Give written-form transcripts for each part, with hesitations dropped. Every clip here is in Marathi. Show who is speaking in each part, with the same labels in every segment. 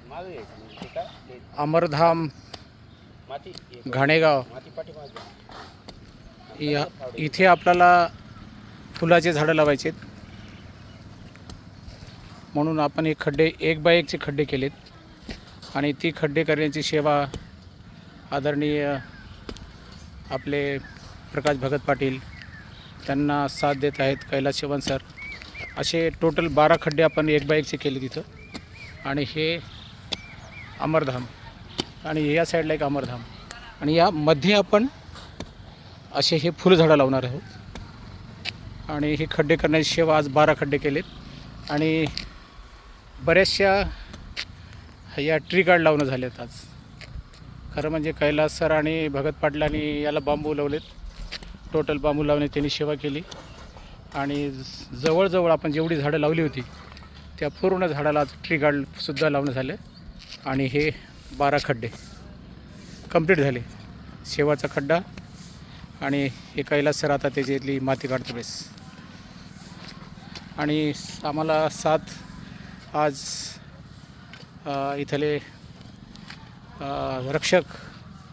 Speaker 1: मागे यायचं म्हणजे ते काय ते
Speaker 2: अमरधाम
Speaker 1: माती
Speaker 2: घाणेगाव
Speaker 1: माती पाठीमागे
Speaker 2: या इथे आपल्याला फुलाचे झाडं लावायचे आहेत. म्हणून आपण हे खड्डे 1x1 खड्डे केलेत आणि ती खड्डे करण्याची सेवा आदरणीय आपले प्रकाश भगत पाटील त्यांना साथ देत आहेत. कैलास चव्हाण सर असे टोटल 12 खड्डे आपण 1x1 केले तिथं. आणि हे अमरधाम आणि या साईडला एक अमरधाम आणि यामध्ये आपण असे हे फुलझाडं लावणार आहोत. आणि हे खड्डे करण्याची सेवा आज 12 खड्डे केलेत आणि बऱ्याचशा या ट्री गार्ड लावणं झालेत आज. खरं म्हणजे कैलास सर आणि भगत पाटलांनी याला बांबू लावलेत. टोटल बांबू लावणे त्यांनी सेवा केली आणि जवळजवळ आपण जेवढी झाडं लावली होती त्या पूर्ण झाडाला आज ट्री गार्डसुद्धा लावणं झालं आणि हे 12 खड्डे कंप्लीट झाले. शेवटचा खड्डा आणि हे कैलास सर आता त्याच्यातली माती काढतो बेस. आणि आम्हाला साथ आज इथले रक्षक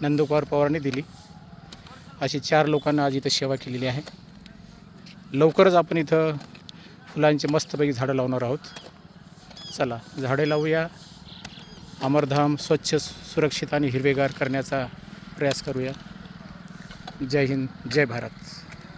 Speaker 2: नंदकुमार पवारांनी दिली. अशी 4 लोकांना आज इथं सेवा केलेली आहे. लवकरच आपण इथं फुलांचे मस्तपैकी झाडं लावणार आहोत. चला झाडे लावूया. अमरधाम स्वच्छ सुरक्षित आणि हिरवेगार करण्याचा प्रयास करूया. जय हिंद, जय भारत.